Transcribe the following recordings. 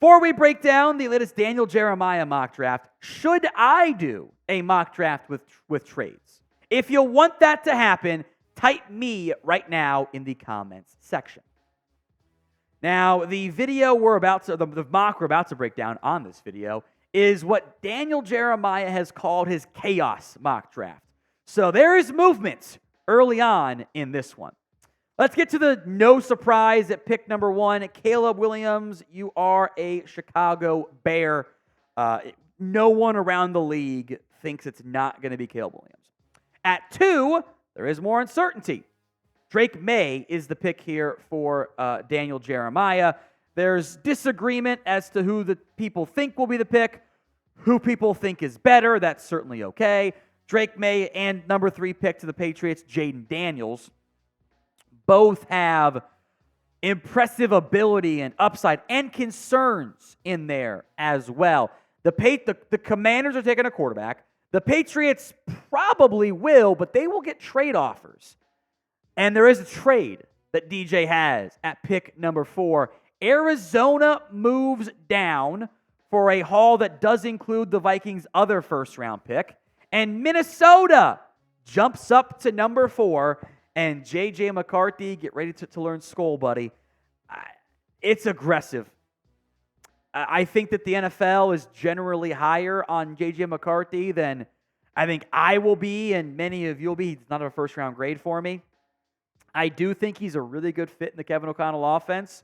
Before we break down the latest Daniel Jeremiah mock draft, should I do a mock draft with trades? If you want that to happen, type me right now in the comments section. Now, the mock we're about to break down on this video is what Daniel Jeremiah has called his chaos mock draft. So there is movement early on in this one. Let's get to the no surprise at pick number 1. Caleb Williams, you are a Chicago Bear. No one around the league thinks it's not going to be Caleb Williams. At 2, there is more uncertainty. Drake Maye is the pick here for Daniel Jeremiah. There's disagreement as to who the people think will be the pick, who people think is better. That's certainly okay. Drake Maye and number 3 pick to the Patriots, Jayden Daniels, both have impressive ability and upside and concerns in there as well. The Commanders are taking a quarterback. The Patriots probably will, but they will get trade offers. And there is a trade that DJ has at pick number 4. Arizona moves down for a haul that does include the Vikings' other first-round pick. And Minnesota jumps up to number 4. And JJ McCarthy, get ready to learn Skol, buddy. It's aggressive. I think that the NFL is generally higher on JJ McCarthy than I think I will be and many of you will be. He's not a first-round grade for me. I do think he's a really good fit in the Kevin O'Connell offense,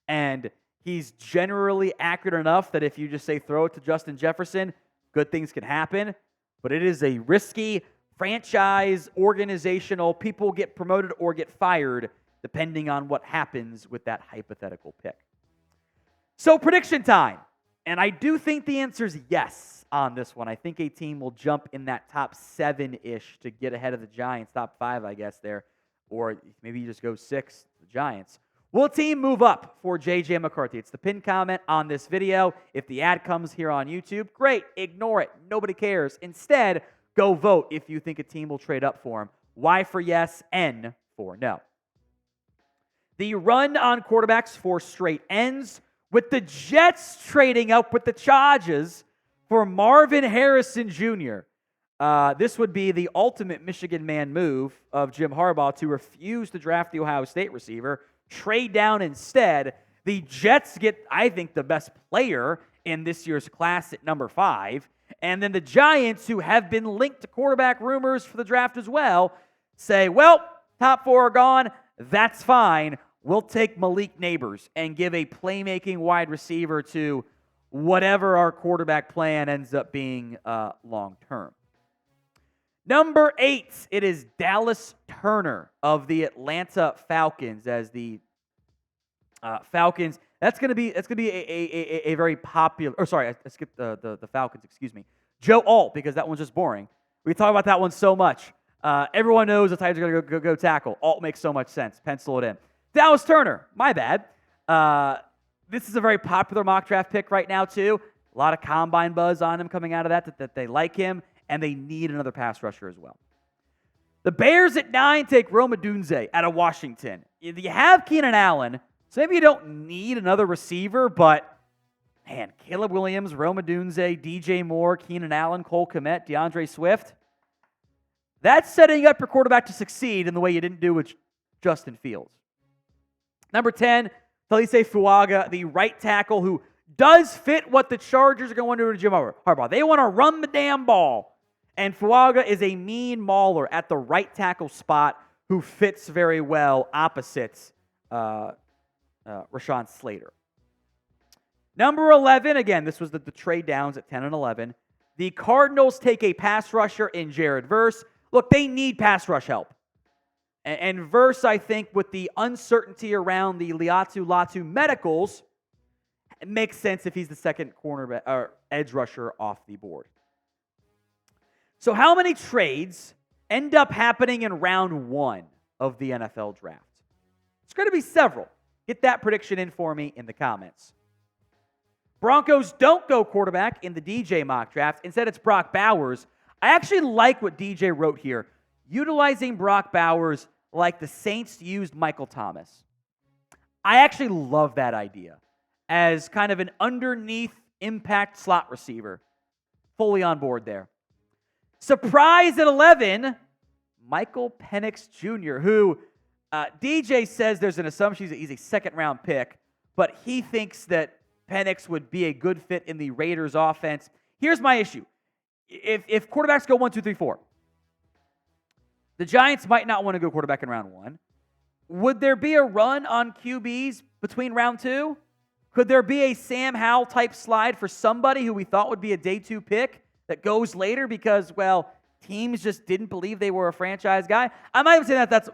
and he's generally accurate enough that if you just say throw it to Justin Jefferson, good things can happen. But it is a risky franchise, organizational, people get promoted or get fired depending on what happens with that hypothetical pick. So prediction time. And I do think the answer is yes on this one. I think a team will jump in that top 7-ish to get ahead of the Giants, top 5, I guess, there. Or maybe you just go 6, the Giants. Will a team move up for JJ McCarthy? It's the pinned comment on this video. If the ad comes here on YouTube, great. Ignore it. Nobody cares. Instead, go vote if you think a team will trade up for him. Y for yes, N for no. The run on quarterbacks for straight ends, with the Jets trading up with the Chargers for Marvin Harrison Jr. This would be the ultimate Michigan man move of Jim Harbaugh to refuse to draft the Ohio State receiver, trade down instead. The Jets get, I think, the best player in this year's class at number 5. And then the Giants, who have been linked to quarterback rumors for the draft as well, say, well, top 4 are gone. That's fine. We'll take Malik Neighbors and give a playmaking wide receiver to whatever our quarterback plan ends up being long-term. Number 8, it is Dallas Turner of the Atlanta Falcons as the Falcons. That's going to be a very popular. Or sorry, I skipped the Falcons. Excuse me, Joe Alt, because that one's just boring. We talk about that one so much. Everyone knows the Titans are going to go tackle. Alt makes so much sense. Pencil it in. Dallas Turner. My bad. This is a very popular mock draft pick right now too. A lot of combine buzz on him coming out of that they like him, and they need another pass rusher as well. The Bears at 9 take Rome Odunze out of Washington. You have Keenan Allen, so maybe you don't need another receiver, but man, Caleb Williams, Rome Odunze, DJ Moore, Keenan Allen, Cole Kmet, DeAndre Swift. That's setting up your quarterback to succeed in the way you didn't do with Justin Fields. Number 10, Talise Fuaga, the right tackle who does fit what the Chargers are going to do to Jim Harbaugh. They want to run the damn ball. And Fuaga is a mean mauler at the right tackle spot who fits very well opposite Rashawn Slater. Number 11, again, this was the trade downs at 10 and 11. The Cardinals take a pass rusher in Jared Verse. Look, they need pass rush help. And Verse, I think, with the uncertainty around the Liatu Latu medicals, it makes sense if he's the second cornerback or edge rusher off the board. So how many trades end up happening in round 1 of the NFL draft? It's going to be several. Get that prediction in for me in the comments. Broncos don't go quarterback in the DJ mock draft. Instead, it's Brock Bowers. I actually like what DJ wrote here, utilizing Brock Bowers like the Saints used Michael Thomas. I actually love that idea. as kind of an underneath impact slot receiver. Fully on board there. Surprise at 11, Michael Penix Jr., who DJ says there's an assumption he's a second-round pick, but he thinks that Penix would be a good fit in the Raiders' offense. Here's my issue. If quarterbacks go 1, 2, 3, 4, the Giants might not want to go quarterback in round 1. Would there be a run on QBs between round 2? Could there be a Sam Howell type slide for somebody who we thought would be a day 2 pick that goes later because, well, teams just didn't believe they were a franchise guy? I'm not even saying that that's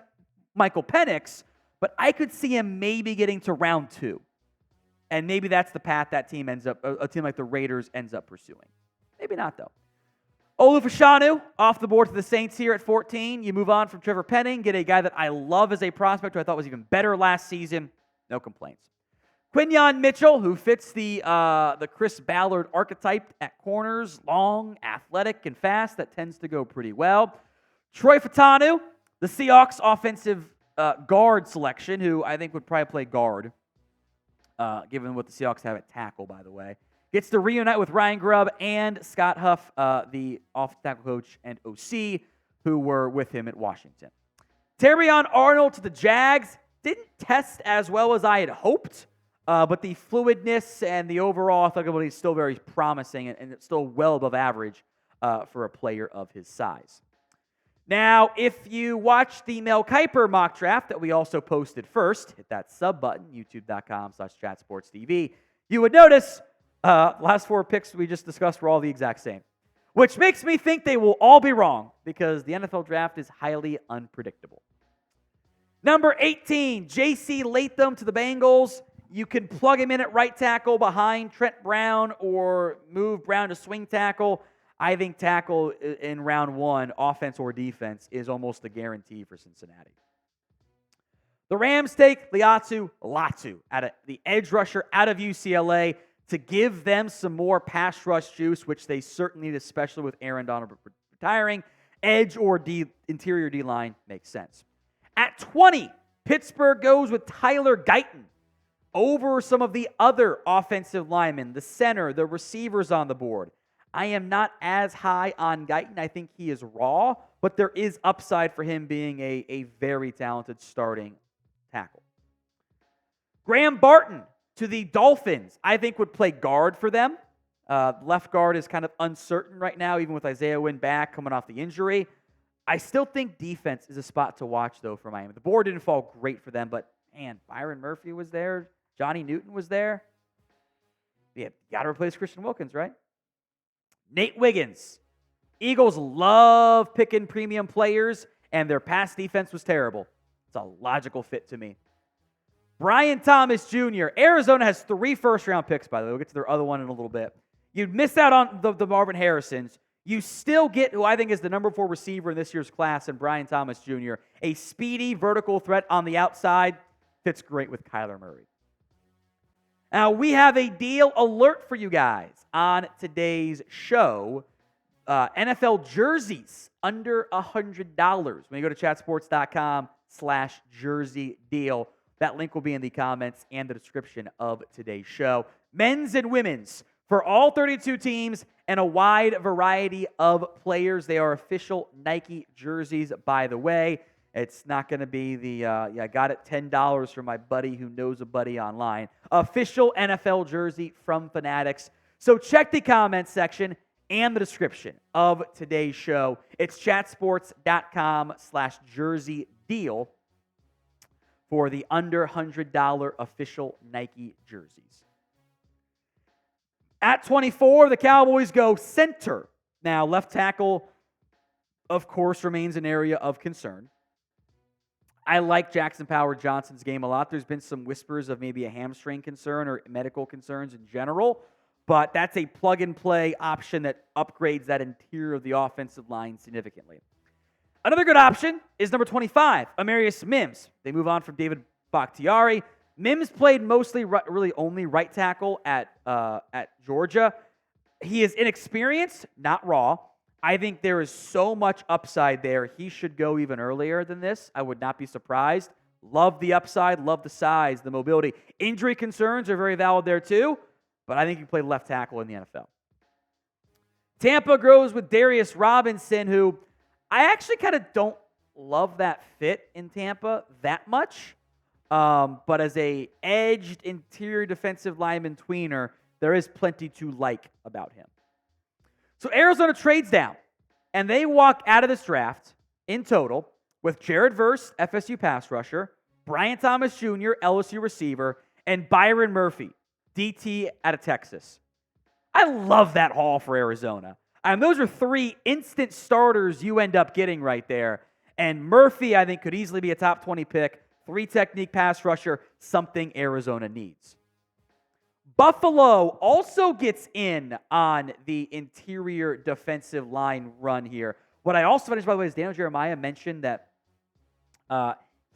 Michael Penix, but I could see him maybe getting to round 2. And maybe that's the path that team ends up, a team like the Raiders ends up pursuing. Maybe not, though. Olu Fashanu off the board to the Saints here at 14. You move on from Trevor Penning, get a guy that I love as a prospect who I thought was even better last season. No complaints. Quinyon Mitchell, who fits the Chris Ballard archetype at corners, long, athletic, and fast. That tends to go pretty well. Troy Fautanu, the Seahawks offensive guard selection, who I think would probably play guard, given what the Seahawks have at tackle, by the way. Gets to reunite with Ryan Grubb and Scott Huff, the off-tackle coach and OC, who were with him at Washington. Terrion Arnold to the Jags. Didn't test as well as I had hoped, but the fluidness and the overall athleticability is still very promising and it's still well above average for a player of his size. Now, if you watch the Mel Kiper mock draft that we also posted first, hit that sub button, youtube.com/chatsportstv, you would notice last 4 picks we just discussed were all the exact same, which makes me think they will all be wrong because the NFL draft is highly unpredictable. Number 18, J.C. Latham to the Bengals. You can plug him in at right tackle behind Trent Brown or move Brown to swing tackle. I think tackle in round 1, offense or defense, is almost a guarantee for Cincinnati. The Rams take Latu, the edge rusher out of UCLA, to give them some more pass rush juice, which they certainly need, especially with Aaron Donald retiring. Edge or interior D-line makes sense. At 20, Pittsburgh goes with Tyler Guyton over some of the other offensive linemen, the center, the receivers on the board. I am not as high on Guyton. I think he is raw, but there is upside for him being a very talented starting tackle. Graham Barton to the Dolphins, I think would play guard for them. Left guard is kind of uncertain right now, even with Isaiah Wynn back coming off the injury. I still think defense is a spot to watch, though, for Miami. The board didn't fall great for them, but, man, Byron Murphy was there. Johnny Newton was there. Yeah, you got to replace Christian Wilkins, right? Nate Wiggins. Eagles love picking premium players, and their pass defense was terrible. It's a logical fit to me. Brian Thomas Jr. Arizona has 3 first-round picks, by the way. We'll get to their other one in a little bit. You'd miss out on the Marvin Harrisons. You still get who I think is the number 4 receiver in this year's class, and Brian Thomas Jr., a speedy vertical threat on the outside. Fits great with Kyler Murray. Now, we have a deal alert for you guys on today's show. NFL jerseys under $100. When you go to chatsports.com/jersey deal, that link will be in the comments and the description of today's show. Men's and women's for all 32 teams and a wide variety of players. They are official Nike jerseys, by the way. It's not going to be the, I got it $10 from my buddy who knows a buddy online. Official NFL jersey from Fanatics. So check the comments section and the description of today's show. It's chatsports.com/jersey deal for the under $100 official Nike jerseys. At 24, the Cowboys go center. Now, left tackle, of course, remains an area of concern. I like Jackson Power Johnson's game a lot. There's been some whispers of maybe a hamstring concern or medical concerns in general, but that's a plug-and-play option that upgrades that interior of the offensive line significantly. Another good option is number 25, Amarius Mims. They move on from David Bakhtiari. Mims played mostly, really only right tackle at Georgia. He is inexperienced, not raw. I think there is so much upside there. He should go even earlier than this. I would not be surprised. Love the upside, love the size, the mobility. Injury concerns are very valid there too, but I think he played left tackle in the NFL. Tampa grows with Darius Robinson, who I actually kind of don't love that fit in Tampa that much. But as a edged interior defensive lineman tweener, there is plenty to like about him. So Arizona trades down, and they walk out of this draft in total with Jared Verse, FSU pass rusher, Brian Thomas Jr., LSU receiver, and Byron Murphy, DT out of Texas. I love that haul for Arizona. Those are 3 instant starters you end up getting right there. And Murphy, I think, could easily be a top 20 pick. 3 technique pass rusher, something Arizona needs. Buffalo also gets in on the interior defensive line run here. What I also finished, by the way, is Daniel Jeremiah mentioned that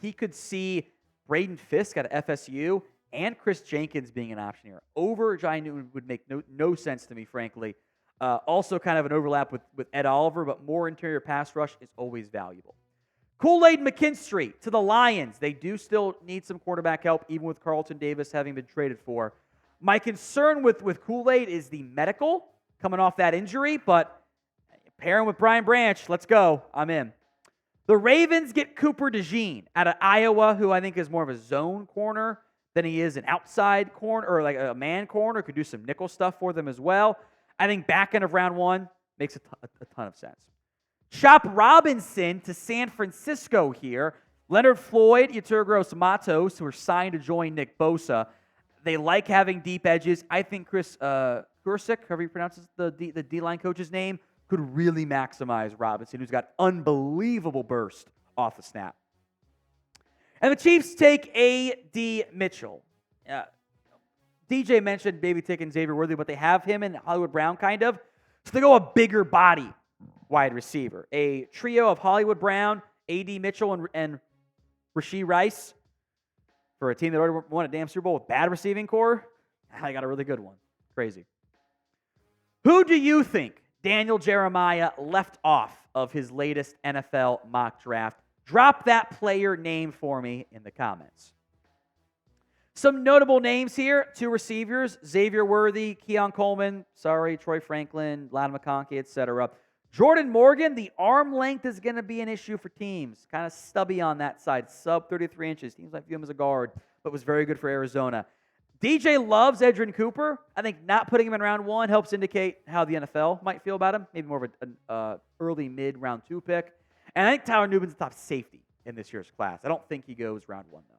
he could see Braden Fisk out of FSU and Chris Jenkins being an option here. Over Jai Newton would make no sense to me, frankly. Also kind of an overlap with Ed Oliver, but more interior pass rush is always valuable. Kool-Aid McKinstry to the Lions. They do still need some quarterback help, even with Carlton Davis having been traded for. My concern with Kool-Aid is the medical coming off that injury, but pairing with Brian Branch, let's go. I'm in. The Ravens get Cooper DeJean out of Iowa, who I think is more of a zone corner than he is an outside corner or like a man corner. Could do some nickel stuff for them as well. I think back end of round 1 makes a ton of sense. Shop Robinson to San Francisco here. Leonard Floyd, Yeturgos Matos, who are signed to join Nick Bosa. They like having deep edges. I think Chris Kursic, however you pronounce the D-line coach's name, could really maximize Robinson, who's got unbelievable burst off the snap. And the Chiefs take A.D. Mitchell. DJ mentioned maybe taking Xavier Worthy, but they have him and Hollywood Brown kind of. So they go a bigger body wide receiver. A trio of Hollywood Brown, A.D. Mitchell, and Rashee Rice for a team that already won a damn Super Bowl with bad receiving core. I got a really good one. Crazy. Who do you think Daniel Jeremiah left off of his latest NFL mock draft? Drop that player name for me in the comments. Some notable names here, 2 receivers, Xavier Worthy, Keon Coleman, Troy Franklin, Ladd McConkey, etc. Jordan Morgan, the arm length is going to be an issue for teams. Kind of stubby on that side, sub 33 inches. Teams might view him as a guard, but was very good for Arizona. DJ loves Edgerrin Cooper. I think not putting him in round 1 helps indicate how the NFL might feel about him. Maybe more of an early mid round 2 pick. And I think Tyler Nubin's the top safety in this year's class. I don't think he goes round 1, though.